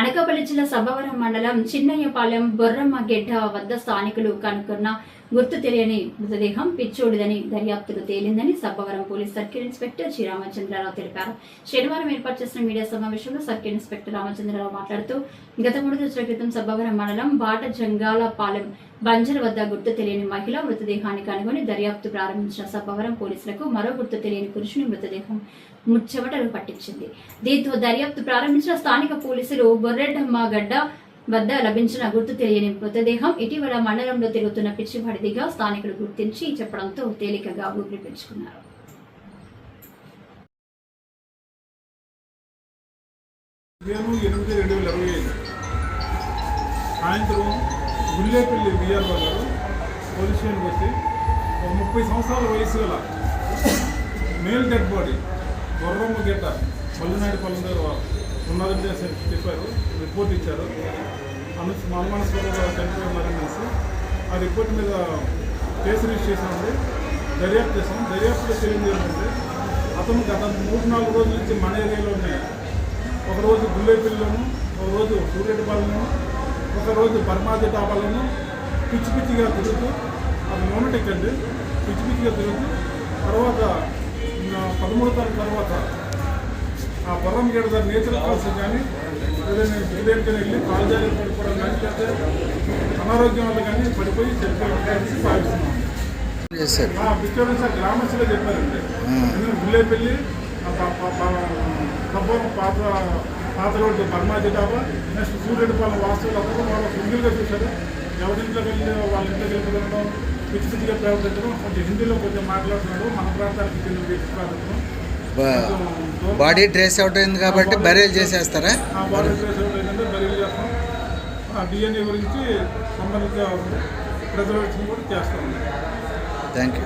అనకాపల్లి జిల్లా సబ్బవరం మండలం చిన్నయ్యపాలెం బొర్రమ్మగెడ్డ వద్ద స్థానికులు కనుగొన్న గుర్తు తెలియని మృతదేహం పిచ్చోడిదని దర్యాప్తులు తేలిందని Sabbavaram police circle inspector G Ramachandrarao తెలిపారు. శనివారం ఏర్పాటు చేసిన మీడియా సమావేశంలో సర్కిల్ ఇన్స్పెక్టర్ రామచంద్రరావు మాట్లాడుతూ గత 3 రోజుల క్రితం సబ్బవరం మండలం బాట జంగాలపాలెం బంజర్ వద్ద గుర్తు తెలియని మహిళ మృతదేహాన్ని కనుగొని దర్యాప్తు ప్రారంభించిన సబ్బవరం పోలీసులకు మరో గుర్తు తెలియని పురుషుని మృతదేహం ముచ్చెమటలు పట్టించింది. దీంతో దర్యాప్తు ప్రారంభించిన స్థానిక పోలీసులు బొర్రెడ్డమ్మగడ్డ వద్ద లభించిన గుర్తు తెలియని మృతదేహం ఇటీవల మండలంలో తిరుగుతున్న పిచ్చివాడిదిగా స్థానికులు గుర్తించి చెప్పడంతో తేలికగా ఊపిరి పీల్చుకున్నారు. సాయంత్రం గుల్లేపల్లి బిఆర్ఓ గారు పోలీస్ స్టేషన్కి వచ్చి ఒక 30 సంవత్సరాల వయసు గల మేల్ డెడ్ బాడీ బొర్రమ్మగెడ్డ పల్లెనాడు పొలం దగ్గర ఉన్నదంటే చెప్పారు, రిపోర్ట్ ఇచ్చారు. మనమనస్పరంగా చనిపోయినారనేసి ఆ రిపోర్ట్ మీద కేసు రిజిస్టర్ చేసామండి. దర్యాప్తు చేసాం. దర్యాప్తులో తెలియదు ఏంటంటే అతను గత 3-4 రోజుల నుంచి మన ఏరియాలోనే ఒకరోజు గుల్లేపల్లిలోను, ఒకరోజు సూర్యపాలెంలోను, ఒకరోజు బర్మాజీ డాబాలను పిచ్చిగా తిరుగుతూ అది మోనటిక్ అండి, పిచ్చిగా తిరుగుతూ తర్వాత 13వ తారీఖు తర్వాత ఆ బొర్రమ్మగెడ్డ గారి నేచర్ కాల్సి కానీ ఏదైనా ఉదయానికి వెళ్ళి కాల్జారీ పడిపోవడం కానీ లేకపోతే అనారోగ్యం వల్ల కానీ పడిపోయి చనిపోయి భావిస్తున్నాం. పిచ్చోడి గ్రామస్తులే చెప్పారండి. గుల్లేపల్లి పాత రోడ్డు బర్మాజీ డాబా, నెక్స్ట్ సూర్యుడిపాలెం వాస్తువులు అందరూ వాళ్ళు సింగిల్గా చూశారు. ఎవరింట్లోకి వెళ్ళి వాళ్ళ ఇంట్లోకి వెళ్ళడం, పిచ్చిగా ప్రవర్తించడం, కొంచెం హిందీలో కొంచెం మాట్లాడుతున్నాడు. మన ప్రాంతానికి చెందిన వ్యక్తి ప్రాంతం బాడీ ట్రేస్ అవుట్ అయింది కాబట్టి బరీలు చేసేస్తారా? బాడీ ట్రేస్ అవుట్ అయిందంటే బరీలు చేస్తాం. డిఎన్ఏ గురించి సంబంధిత ప్రిజర్వేషన్ కూడా చేస్తాం. Thank you.